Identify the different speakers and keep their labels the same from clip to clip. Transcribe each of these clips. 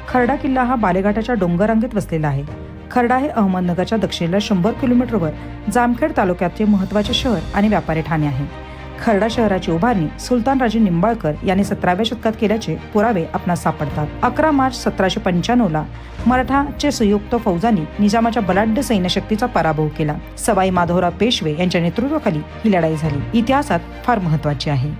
Speaker 1: खर्डा किल्ला हा बालेघाटाच्या डोंगररांगेत वसलेला आहे. खर्डा हे अहमदनगरच्या दक्षिणेला 100 किलोमीटरवर जामखेड तालुक्याचे महत्त्वाचे शहर आणि व्यापारी ठाणे आहे. खर्डा शहराची उभारणी सुलतान राजे निंबाळकर यांनी 17व्या शतकात केल्याचे पुरावे आपणास सापडतात. 11 मार्च 1795 मराठाचे संयुक्त फौजांनी निजामाच्या बलाढ्य सैन्यशक्तीचा पराभव केला. सवाई माधवराव पेशवे यांच्या नेतृत्वाखाली ही लढाई झाली. इतिहासात फार महत्त्वाची आहे.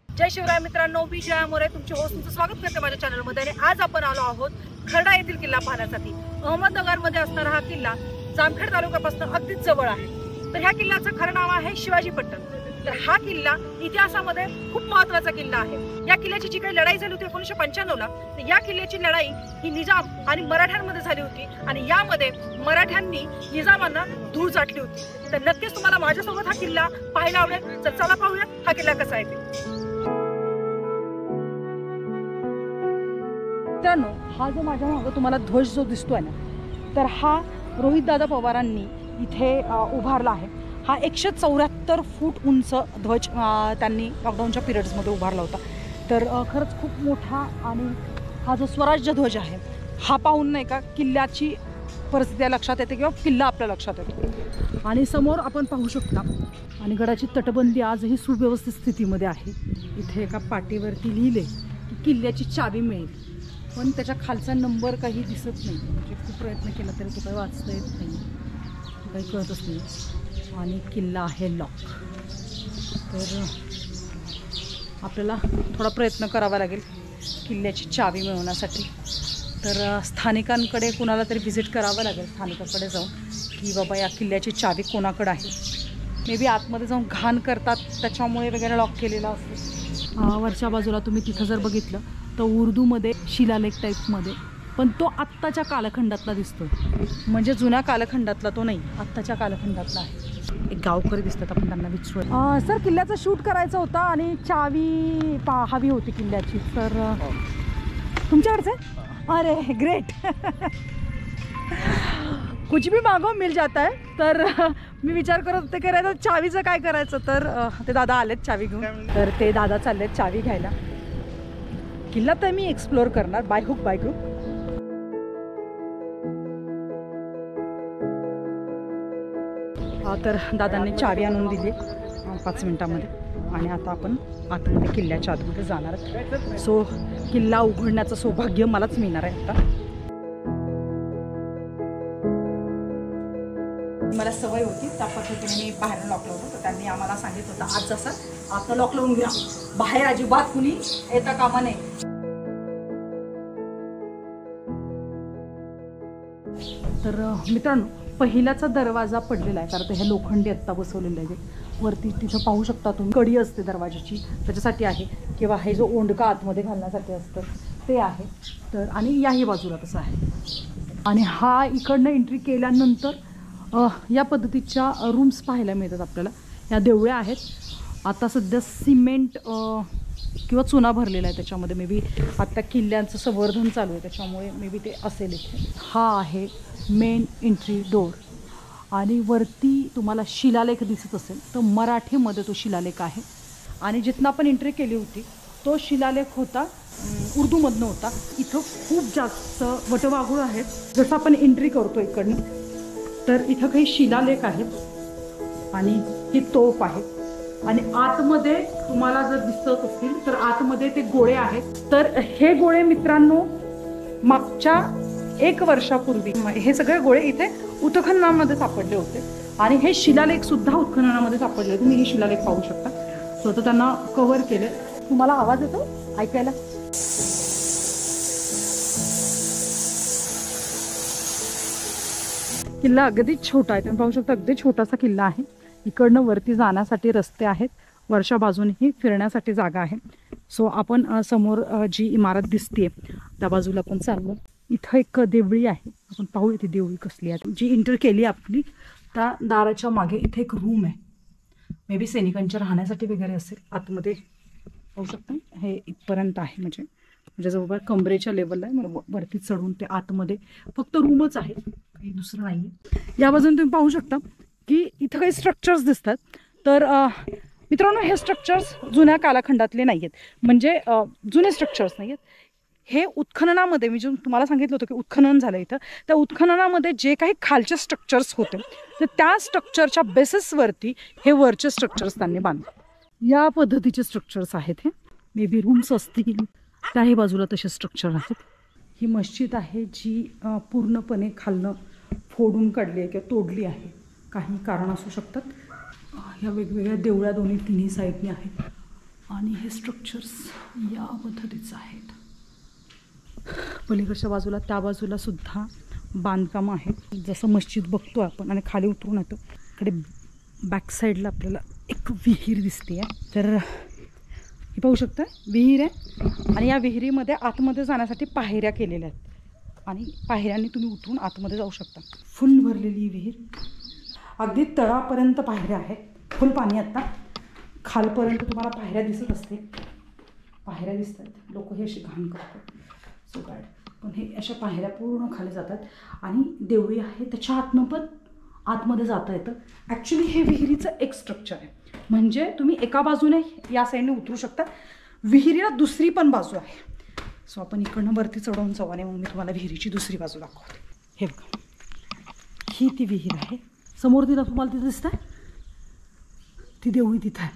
Speaker 2: जय शिवराय मित्रांनो, मी जया मोरे तुमचे होस्ट तुमचं स्वागत करते माझ्या चॅनलमध्ये. आणि आज आपण आलो आहोत खर्डा येथील किल्ला पाहण्यासाठी. अहमदनगरमध्ये असणारा हा किल्ला जामखेड तालुक्यापासून अगदीच जवळ आहे. तर ह्या किल्ल्याचं खरं नाव आहे शिवाजी पट्टण. तर हा किल्ला इतिहासामध्ये खूप महत्त्वाचा किल्ला आहे. या किल्ल्याची जी काही लढाई झाली होती 1995 तर या किल्ल्याची लढाई ही निजाम आणि मराठ्यांमध्ये झाली होती आणि यामध्ये मराठ्यांनी निजामांना धूळ चाटली होती. तर नक्कीच तुम्हाला माझ्यासोबत हा किल्ला पाहायला आवडेल. तर चला पाहूया हा किल्ला कसा आहे ते. मित्रांनो, हा जो माझ्या मागे तुम्हाला ध्वज जो दिसतोय ना, तर हा रोहितदादा पवारांनी इथे उभारला आहे. हा 174 फूट उंच ध्वज त्यांनी लॉकडाऊनच्या पिरियड्समध्ये उभारला होता. तर खरंच खूप मोठा. आणि हा जो स्वराज्य ध्वज आहे हा पाहून नाही का किल्ल्याची परिस्थिती लक्षात येते किंवा किल्ला आपल्या लक्षात येतो. आणि समोर आपण पाहू शकता आणि गडाची तटबंदी आजही सुव्यवस्थित स्थितीमध्ये आहे. इथे एका पाटीवरती लिहिले की किल्ल्याची चावी मिळेल, पण त्याच्या खालचा नंबर काही दिसत नाही. म्हणजे खूप प्रयत्न केला तरी तो काही वाचता येत नाही, काही कळतच नाही. आणि किल्ला आहे लॉक. तर आपल्याला थोडा प्रयत्न करावा लागेल किल्ल्याची चावी मिळवण्यासाठी. तर स्थानिकांकडे कुणाला तरी व्हिजिट करावं लागेल, स्थानिकांकडे जाऊन की बाबा या किल्ल्याची चावी कोणाकडे आहे. मे बी आतमध्ये जाऊन घाण करतात त्याच्यामुळे वगैरे लॉक केलेला असतो. वरच्या बाजूला तुम्ही तिथं जर बघितलं तर उर्दूमध्ये शिलालेख टाईपमध्ये, पण तो आत्ताच्या कालखंडातला दिसतो. म्हणजे जुन्या कालखंडातला तो नाही, आत्ताच्या कालखंडातला आहे. एक गावकरी दिसतात, आपण त्यांना विचारू. सर, किल्ल्याचं शूट करायचं होतं आणि चावी हवी होती किल्ल्याची. तर तुमच्याकडचं आहे? अरे ग्रेट. कुछ भी मागो मिल जाता है. तर मी विचार करत होते करायचं चावीचं काय करायचं. तर ते दादा आलेत चावी घेऊन. तर ते दादा चाललेत चावी घ्यायला. किल्ला तर मी एक्सप्लोअर करणार बाय हुक बाय क्रूक. तर दादांनी चावी आणून दिली 5 मिनिटामध्ये. आणि आता आपण आतमध्ये किल्ल्याच्या आतमध्ये जाणार आहोत. सो किल्ला उघडण्याचं सौभाग्य मलाच मिळणार आहे आता. मला सवय होती त्या पद्धतीने मी बाहेर लॉक लावतो. तर त्यांनी आम्हाला सांगितलं होतं आज जसं आता लॉक लावून घ्या, बाहेर अजिबात कुणी येता कामा नये. तर मित्रांनो, पहिल्याचा दरवाजा पडलेला आहे कारण हे लोखंडी आत्ता बसवलेलं आहे. वरती तिथं पाहू शकता तुम्ही कडी असते दरवाजाची, त्याच्यासाठी आहे. किंवा हे जो ओंडका आतमध्ये घालण्यासाठी असतं ते आहे. तर आणि याही बाजूला तसं आहे. आणि हा इकडनं एंट्री केल्यानंतर या पद्धतीच्या रूम्स पाहायला मिळतात आपल्याला. या देवळ्या आहेत. आता सध्या सिमेंट किंवा चुना भरलेला आहे त्याच्यामध्ये. मे बी आता किल्ल्यांचं संवर्धन चालू आहे त्याच्यामुळे मे बी ते असेल इथे. हा आहे मेन एंट्री डोर. आणि वरती तुम्हाला शिलालेख दिसत असेल तर मराठीमध्ये तो शिलालेख आहे. आणि जिथनं आपण एंट्री केली होती तो शिलालेख होता उर्दूमधनं होता. इथं खूप जास्त वटवाघूळ आहेत. जसं आपण एंट्री करतो इकडनं तर इथं काही शिलालेख आहेत आणि ही तोफ आहे. आणि आतमध्ये तुम्हाला जर दिसत असतील तर आतमध्ये ते गोळे आहेत. तर हे गोळे मित्रांनो मागच्या 1 वर्षापूर्वी हे सगळे गोळे इथे उत्खननामध्ये सापडले होते. आणि हे शिलालेख सुद्धा उत्खननामध्ये सापडले. तुम्ही हे शिलालेख पाहू शकता. स्वतः त्यांना कव्हर केले. तुम्हाला आवाज येतो ऐकायला? किल्ला अगदी छोटा आहे. तुम्ही पाहू शकता अगदी छोटासा किल्ला आहे. इकडनं वरती जाण्यासाठी रस्ते आहेत. वरच्या बाजूनेही फिरण्यासाठी जागा आहे. सो आपण समोर जी इमारत दिसते त्या बाजूला आपण चाललो. इथं एक देवळी आहे. आपण पाहूया ती देवळी कसली आहे. जी एंटर केली आपली त्या दाराच्या मागे इथे एक रूम आहे. मे बी सैनिकांच्या राहण्यासाठी वगैरे असेल. आतमध्ये पाहू शकता हे इथपर्यंत आहे. म्हणजे जवळपास कमरेच्या लेवलला आहे. वरती चढून ते आतमध्ये फक्त रूमच आहे, काही दुसरं नाही आहे. या बाजूने तुम्ही पाहू शकता की इथं काही स्ट्रक्चर्स दिसतात. तर मित्रांनो हे स्ट्रक्चर्स जुन्या कालखंडातले नाही आहेत. म्हणजे जुने स्ट्रक्चर्स नाही आहेत. हे उत्खननामध्ये मी जे तुम्हाला सांगितलं होतं की उत्खनन झालं इथं, त्या उत्खननामध्ये जे काही खालचे स्ट्रक्चर्स होते तर त्या स्ट्रक्चरच्या बेसिसवरती हे वरचे स्ट्रक्चर्स त्यांनी बांधले. या पद्धतीचे स्ट्रक्चर्स आहेत. हे मे बी रूम्स असतील. त्याही बाजूला तसे स्ट्रक्चर आहेत. ही मस्जिद आहे जी पूर्णपणे खालनं फोडून काढली आहे किंवा तोडली आहे. काही कारण असू शकतात. ह्या वेगवेगळ्या देवळ्या तिन्ही साईडने आहेत आणि हे स्ट्रक्चर्स या पद्धतीचं आहेत. पलीकडच्या बाजूला त्या बाजूला सुद्धा बांधकामं आहेत. जसं मस्जिद बघतो आपण आणि खाली उतरून येतो, इकडे बॅक साईडला आपल्याला एक विहीर दिसते आहे. तर हे पाहू शकता विहीर आहे आणि या विहिरीमध्ये आतमध्ये जाण्यासाठी पायऱ्या केलेल्या आहेत आणि पायऱ्यांनी तुम्ही उतरून आतमध्ये जाऊ शकता. फुल भरलेली विहीर, अगदी तळापर्यंत पायऱ्या आहेत. फुल पाणी आता खालपर्यंत तुम्हाला पायऱ्या दिसत असते. पायऱ्या दिसतात. लोक हे अशी घाण करतात सुकाळ, पण हे अशा पायऱ्या पूर्ण खाली जातात आणि देवळी आहे त्याच्या आतनं पण आतमध्ये जाता येतं. ॲक्च्युली हे विहिरीचं एक स्ट्रक्चर आहे. म्हणजे तुम्ही एका बाजूने या साईडने उतरू शकता. विहिरीला दुसरी पण बाजू आहे. सो आपण इकडनं वरती चढवून जाऊ आणि मग मी तुम्हाला विहिरीची दुसरी बाजू दाखवते. हे बघा, ही ती विहीर आहे. समोर तिला तुम्हाला तिथं दिसत आहे ती देवळी तिथं आहे.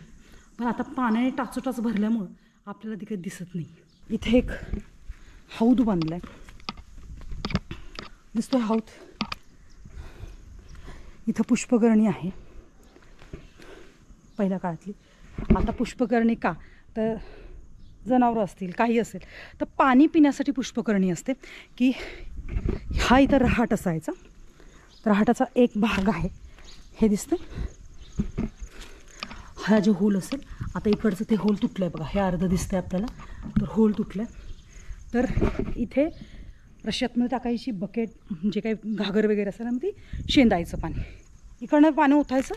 Speaker 2: पण आता पाण्याने टाचोटाच भरल्यामुळं आपल्याला तिकडे दिसत नाही. इथे एक हौद बांधला आहे, दिसतोय हौद. इथं पुष्पगरणी आहे पहिल्या काळातली. आता पुष्पगरणी का तर जनावरं असतील काही असेल तर पाणी पिण्यासाठी पुष्पगरणी असते. की हा इथं रहाट असायचा. रहाटाचा एक भाग आहे हे दिसतं. हा जो होल असेल, आता इकडचं ते होल तुटलं आहे बघा, हे अर्ध दिसतंय आपल्याला. तर होल तुटलं आहे. तर इथे रश्यातमध्ये टाकायची बकेट, जे काही घागर वगैरे असेल ना ती शेंदायचं पाणी. इकडनं पाणी ओतायचं,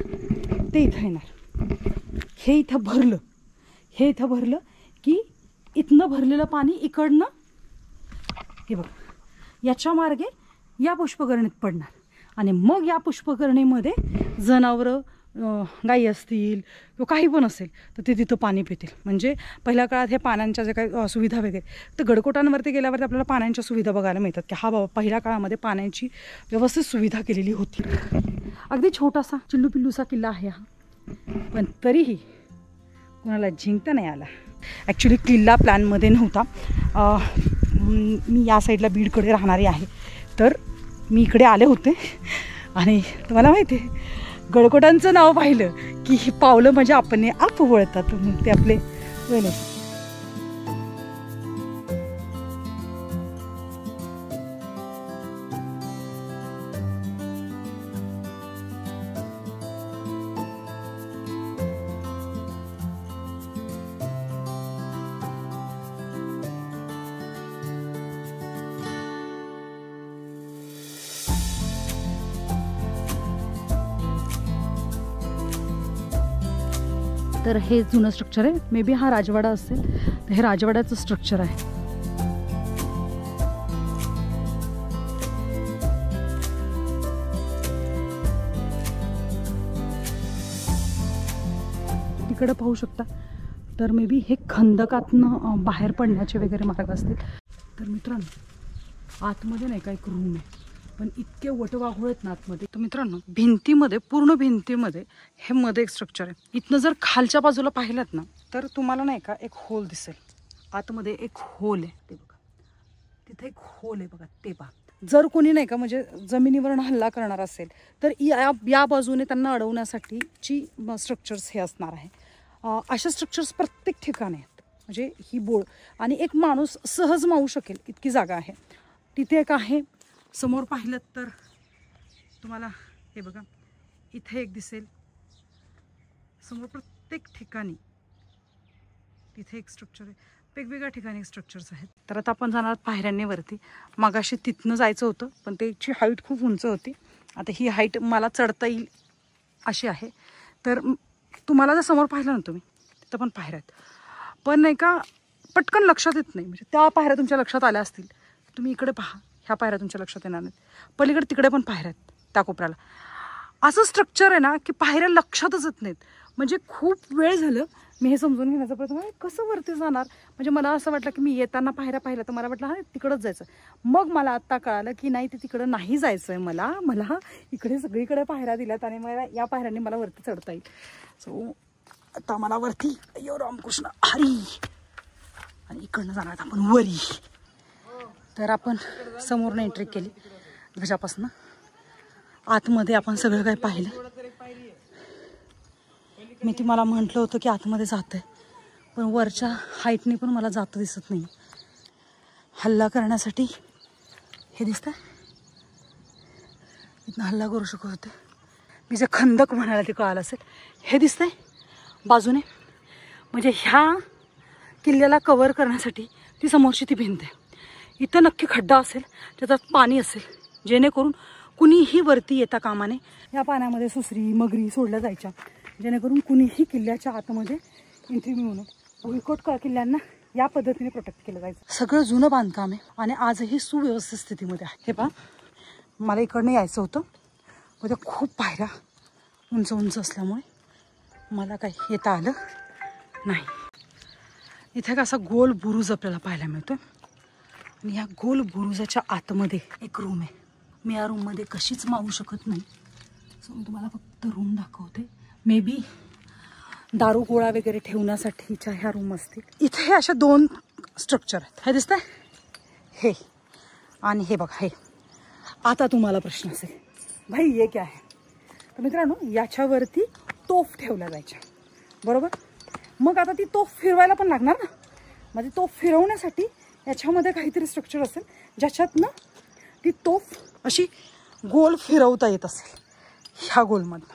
Speaker 2: ते इथं येणार. हे इथं भरलं की इथनं भरलेलं पाणी इकडनं हे बघा याच्या मार्गे या पुष्पगरणीत पडणार आणि मग या पुष्पगरणीमध्ये जनावरं गाई असतील किंवा काही पण असेल तर ते तिथं पाणी पितील. म्हणजे पहिल्या काळात हे पाण्याच्या जे काही सुविधा वगैरे, तर गडकोटांवरती गेल्यावरती आपल्याला पाण्याच्या सुविधा बघायला मिळतात की हा बाबा पहिल्या काळामध्ये पाण्याची व्यवस्थित सुविधा केलेली होती. अगदी छोटासा चिल्लू पिल्लूसा किल्ला आहे हा, पण तरीही कोणाला जिंकता नाही आला. ॲक्च्युली किल्ला प्लॅनमध्ये नव्हता. मी या साईडला बीडकडे राहणारी आहे, तर मी इकडे आले होते आणि तुम्हाला माहिती आहे गडकोटांचं नाव पाहिलं की ही पावलं म्हणजे आपण आप वळतात. मग ते आपले वेळ. तर हे जुनं स्ट्रक्चर आहे. मे बी हा राजवाडा असेल, तर हे राजवाड्याचं स्ट्रक्चर आहे. तिकडं पाहू शकता. तर मे बी हे खंदकातनं बाहेर पडण्याचे वगैरे मार्ग असतील. तर मित्रांनो आतमध्ये नाही का एक रूम आहे, पण इतके वटवाघूळ आहेत ना आतमध्ये. तर मित्रांनो भिंतीमध्ये, पूर्ण भिंतीमध्ये हे मध्ये एक स्ट्रक्चर आहे. इथनं जर खालच्या बाजूला पाहिलात ना तर तुम्हाला नाही का एक होल दिसेल. आतमध्ये एक होल आहे, ते बघा तिथे एक होल आहे बघा, ते पहा. जर कोणी नाही का म्हणजे जमिनीवर हल्ला करणार असेल तर या बाजूने त्यांना अडवण्यासाठीची स्ट्रक्चर्स हे असणार आहे. अशा स्ट्रक्चर्स प्रत्येक ठिकाणी आहेत. म्हणजे ही बोळ आणि एक माणूस सहज मावू शकेल इतकी जागा आहे. तिथे एक आहे. समोर पाहिलं तर तुम्हाला हे बघा इथे एक दिसेल. समोर प्रत्येक ठिकाणी तिथे एक स्ट्रक्चर आहे. वेगवेगळ्या ठिकाणी स्ट्रक्चर्स आहेत. तर आता आपण जाणार पायऱ्यांनी वरती. मागाशी तिथनं जायचं होतं पण त्याची हाईट खूप उंच होती. आता ही हाईट मला चढता येईल अशी आहे. तर तुम्हाला जर समोर पाहिलं ना तुम्ही तिथं पण पायऱ्या आहेत, पण नाही का पटकन लक्षात येत नाही. म्हणजे त्या पायऱ्या तुमच्या लक्षात आल्या असतील, तुम्ही इकडे पहा, ह्या पायऱ्या तुमच्या लक्षात येणार नाहीत. पलीकडे तिकडे पण पायऱ्या आहेत त्या कोपऱ्याला. असं स्ट्रक्चर आहे ना की पायऱ्या लक्षातच येत नाहीत. म्हणजे खूप वेळ झालं मी हे समजून घेण्याचा प्रयत्न केला कसं वरती जाणार. म्हणजे मला असं वाटलं की मी येताना पायऱ्या पाहिलं तर मला वाटलं हा तिकडंच जायचं. मग मला आत्ता कळालं की नाही, ते तिकडं नाही जायचं आहे. मला इकडे सगळीकडे पायऱ्या दिल्यात आणि मला या पायऱ्यांनी मला वरती चढता येईल. सो आता मला वरती अय्यो रामकृष्ण हरी आणि इकडनं जाणार आपण वरी. तर आपण समोरनं एंट्री केली ध्वजापासून. आतमध्ये आपण सगळं काही पाहिलं. मी तुम्हाला म्हटलं होतं की आतमध्ये जात आहे, पण वरच्या हाईटने पण मला जातं दिसत नाही. हल्ला करण्यासाठी हे दिसतंय, इथनं हल्ला करू शकत होते. मी जे खंदक म्हणाला ते कळालं असेल. हे दिसतंय बाजूने, म्हणजे ह्या किल्ल्याला कव्हर करण्यासाठी ती समोरची ती भिंत आहे. इथं नक्की खड्डा असेल, त्याच्यात पाणी असेल, जेणेकरून कुणीही वरती येता कामाने या पाण्यामध्ये सुसरी मगरी सोडल्या जायच्या, जेणेकरून कुणीही किल्ल्याच्या आतमध्ये एंट्री मिळू नये. भुईकोट किल्ल्यांना या पद्धतीने प्रोटेक्ट केलं जायचं. सगळं जुनं बांधकाम आहे आणि आजही सुव्यवस्थित स्थितीमध्ये आहे. हे पहा, मला इकडनं यायचं होतं, पण त्या खूप पायऱ्या उंच उंच असल्यामुळे मला काही येता आलं नाही. इथे का असा गोल बुरुज आपल्याला पाहायला मिळतो आणि या गोल बुरुजाच्या आतमध्ये एक रूम आहे. मी या रूममध्ये कशीच मावू शकत नाही, सो मी तुम्हाला फक्त रूम दाखवते. मे बी दारू गोळा वगैरे ठेवण्यासाठीच्या ह्या रूम असतील. इथे अशा 2 स्ट्रक्चर आहेत. हे दिसतंय, हे आणि हे बघा हे. आता तुम्हाला प्रश्न असेल, भाई ये क्या है? तर मित्रांनो, याच्यावरती तोफ ठेवल्या जायच्या, बरोबर. मग आता ती तोफ फिरवायला पण लागणार ना. म्हणजे तोफ फिरवण्यासाठी याच्यामध्ये काहीतरी स्ट्रक्चर असेल ज्याच्यातनं ती तोफ अशी गोल फिरवता येत असेल ह्या गोलमधनं.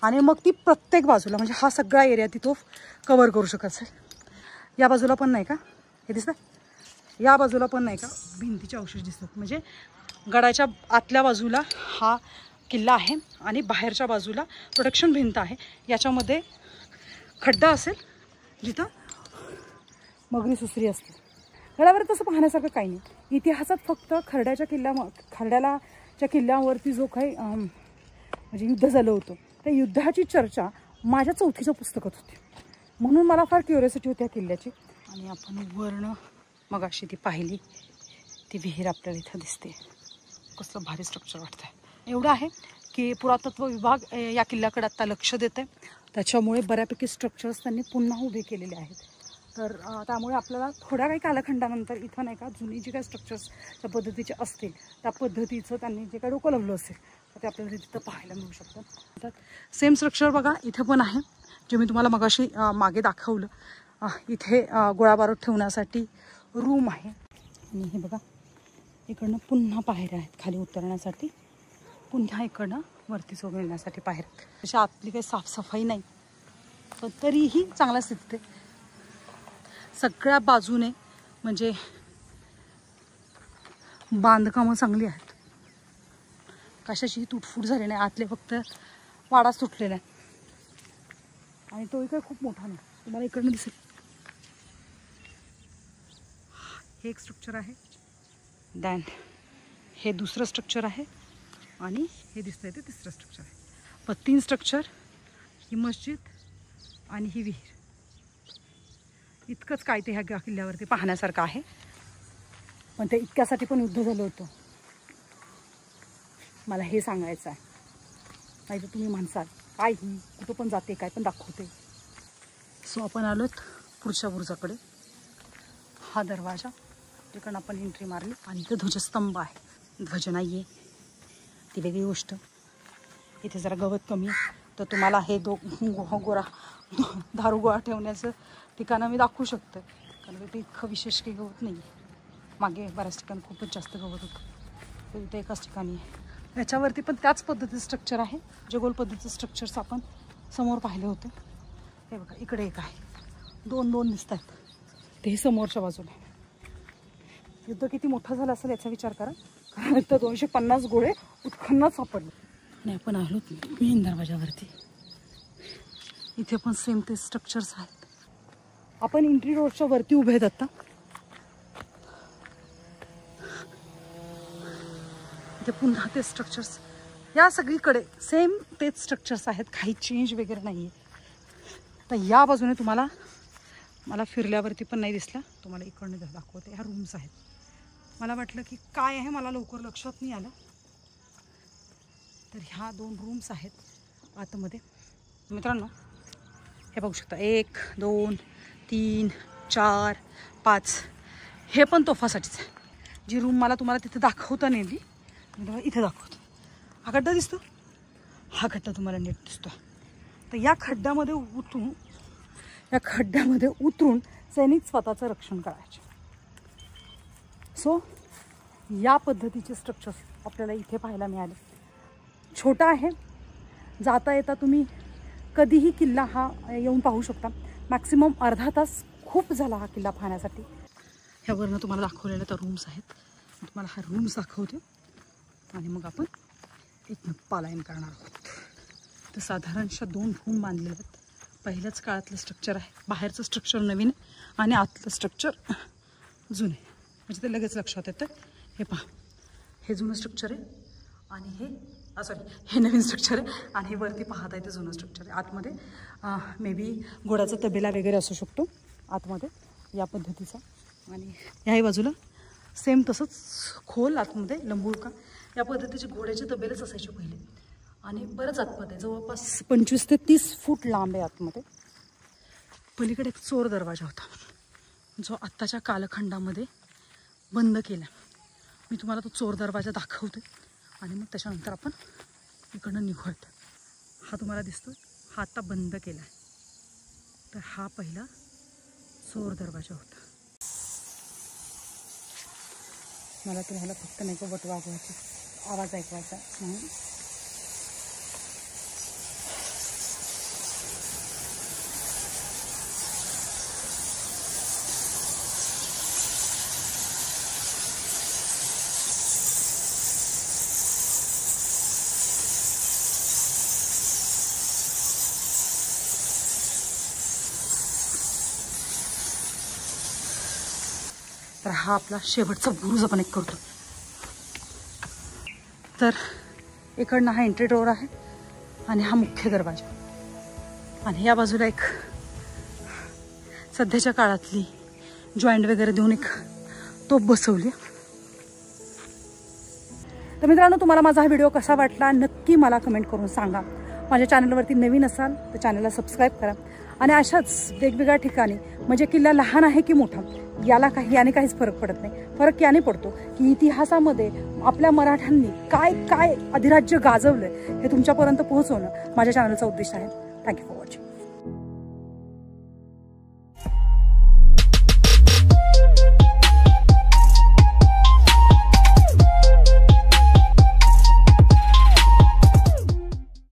Speaker 2: आणि मग ती प्रत्येक बाजूला, म्हणजे हा सगळा एरिया ती तोफ कवर करू शकत असेल. या बाजूला पण नाही का, हे दिसतं, या बाजूला पण नाही का भिंतीचे अवशेष दिसतात. म्हणजे गडाच्या आतल्या बाजूला हा किल्ला आहे आणि बाहेरच्या बाजूला प्रोटेक्शन भिंत आहे. याच्यामध्ये खड्डा असेल जिथं मगरी सुसरी असते. गडावर तसं पाहण्यासारखं काही नाही. इतिहासात फक्त खरड्याच्या किल्ल्यावरती जो काही म्हणजे युद्ध झालं होतं, त्या युद्धाची चर्चा माझ्या 4थीच्या पुस्तकात होती. म्हणून मला फार क्युरियोसिटी होती या किल्ल्याची. आणि आपण वर्ण मग अशी ती पाहिली, ती विहीर आपल्याला इथं दिसते. कसलं भारी स्ट्रक्चर वाटतं आहे. एवढं आहे की पुरातत्व विभाग या किल्ल्याकडे आत्ता लक्ष देत आहे. त्याच्यामुळे बऱ्यापैकी स्ट्रक्चर्स त्यांनी पुन्हा उभे केलेले आहेत. तर त्यामुळे आपल्याला थोड्या काही कालखंडानंतर इथं नाही का जुनी जी काही स्ट्रक्चर्स त्या पद्धतीचे असतील, त्या पद्धतीचं त्यांनी जे काही डोकं लावलं असेल तर ते आपल्याला तिथं पाहायला मिळू शकतं. तर सेम स्ट्रक्चर बघा इथे पण आहे, जे मी तुम्हाला मगाशी मागे दाखवलं. इथे गोळाबारूद ठेवण्यासाठी रूम आहे. आणि हे बघा इकडनं पुन्हा पायऱ्या आहेत खाली उतरण्यासाठी, पुन्हा इकडनं वरती सोडण्यासाठी पायऱ्या. अशी आतली काही साफसफाई नाही, पण तरीही चांगल्या स्थितीत आहे. सगळ्या बाजूने म्हणजे बांधकामं चांगली आहेत, कशाची तुटफूट झाली नाही. आतले फक्त वाडाच तुटलेला आहे आणि तो इकडे खूप मोठा नाही, तुम्हाला इकडनं दिसेल. हे एक स्ट्रक्चर आहे, दॅन हे दुसरं स्ट्रक्चर आहे आणि हे दिसतंय ते तिसरं स्ट्रक्चर आहे. पण 3 स्ट्रक्चर, ही मस्जिद आणि ही विहीर, इतकंच काय ते ह्या किल्ल्यावरती पाहण्यासारखं आहे. पण ते इतक्यासाठी पण युद्ध झालं होतं, मला हे सांगायचं आहे. नाही तर तुम्ही म्हणसाल काय ही कुठं पण जाते, काय पण दाखवते. सो आपण आलोत पुढच्या बुरुजाकडे. हा दरवाजा, तिकडून आपण एंट्री मारली आणि इथे ध्वजस्तंभ आहे. ध्वज नाही आहे ती वेगळी गोष्ट. इथे जरा गवत कमी आहे, तर तुम्हाला हे दारू गोळा ठेवण्याचं ठिकाणं मी दाखवू शकते, कारण इथे इतकं विशेष काही गवत नाही आहे. मागे बऱ्याच ठिकाणी खूपच जास्त गवत होतं, तर इथे एकाच ठिकाणी आहे. याच्यावरती पण त्याच पद्धतीचं स्ट्रक्चर आहे, जे गोल पद्धतीचं स्ट्रक्चर्स आपण समोर पाहिले होते. हे बघा इकडे एक आहे, 2 दिसत आहेत, ते समोरच्या बाजूला. युद्ध किती मोठं झालं असेल याचा विचार करा, कारण तर 250 गोळे उत्खननात सापडले. आणि आपण आलो मेन दरवाजावरती. इथे पण सेम ते स्ट्रक्चर्स आहेत. आपण एंट्री रोडच्या वरती उभे आहेत आता. इथे पुन्हा ते स्ट्रक्चर्स या सगळीकडे सेम तेच स्ट्रक्चर्स आहेत, काही चेंज वगैरे नाही आहे. तर या बाजूने तुम्हाला मला फिरल्यावरती पण नाही दिसला, तुम्हाला इकडनं दाखवते. ह्या रूम्स आहेत. मला वाटलं की काय आहे, मला लवकर लक्षात नाही आलं. तर ह्या 2 रूम्स आहेत आतमध्ये. मित्रांनो हे बघू शकता, 1 2 3 4 5. हे पण तोफासाठीच आहे. जी रूम मला तुम्हाला तिथे दाखवता नेली, मी इथे दाखवतो. हा खड्डा दिसतो, हा खड्डा तुम्हाला नीट दिसतो. तर या खड्ड्यामध्ये उतरून सैनिक स्वतःचं रक्षण करायचे. सो या पद्धतीचे स्ट्रक्चर्स आपल्याला इथे पाहायला मिळाले. छोटा आहे, जाता येता तुम्ही कधीही किल्ला हा येऊन पाहू शकता. मॅक्सिमम अर्धा तास खूप झाला हा किल्ला पाहण्यासाठी. ह्यावरनं तुम्हाला दाखवलेल्या त्या रूम्स आहेत. तुम्हाला हा रूम्स दाखवते आणि मग आपण इथनं पालायन करणार आहोत. तर साधारणशः 2 रूम बांधलेले आहेत. पहिल्याच काळातलं स्ट्रक्चर आहे. बाहेरचं स्ट्रक्चर नवीन आहे आणि आतलं स्ट्रक्चर जुनं आहे. म्हणजे ते लगेच लक्षात येतं. हे पहा, हे जुनं स्ट्रक्चर आहे आणि हे नवीन स्ट्रक्चर आहे. आणि हे वरती पाहता येते जुनं स्ट्रक्चर आहे. आतमध्ये मे बी घोड्याचा तबेला वगैरे असू शकतो आतमध्ये या पद्धतीचा. आणि ह्याही बाजूला सेम तसंच खोल आतमध्ये लंबूळका या पद्धतीचे घोड्याचे तबेलेच असायचे पहिले. आणि बरंच आतमध्ये जवळपास 25 ते 30 फूट लांब आहे आतमध्ये. पलीकडे एक चोर दरवाजा होता, जो आत्ताच्या कालखंडामध्ये बंद केला. मी तुम्हाला तो चोर दरवाजा दाखवते आणि मग त्याच्यानंतर आपण इकडनं निघूयात. हा तुम्हाला दिसतो, हा आता बंद केला आहे. तर हा पहिला चोर दरवाजा होता. मला तुम्हाला फक्त नाही का बट वाजवायची आवाज ऐकवायचा म्हणून. तर हा आपला शेवटचा बुरुज आपण एक करतो. तर इकडनं हा एंट्री डोअर आहे आणि हा मुख्य दरवाजा. आणि या बाजूला एक सध्याच्या काळातली जॉईंट वगैरे देऊन एक तोफ बसवली. तर मित्रांनो, तुम्हाला माझा हा व्हिडिओ कसा वाटला नक्की मला कमेंट करून सांगा. माझ्या चॅनलवरती नवीन असाल तर चॅनलला सबस्क्राईब करा. आणि अशाच वेगवेगळ्या ठिकाणी, म्हणजे किल्ला लहान आहे की मोठा याने काहीच फरक पडत नाही. फरक याने पडतो की इतिहासामध्ये आपल्या मराठ्यांनी काय काय अधिराज्य गाजवलं हे तुमच्यापर्यंत पोहोचवणं माझ्या चॅनलचा उद्देश आहे. Thank you for watching.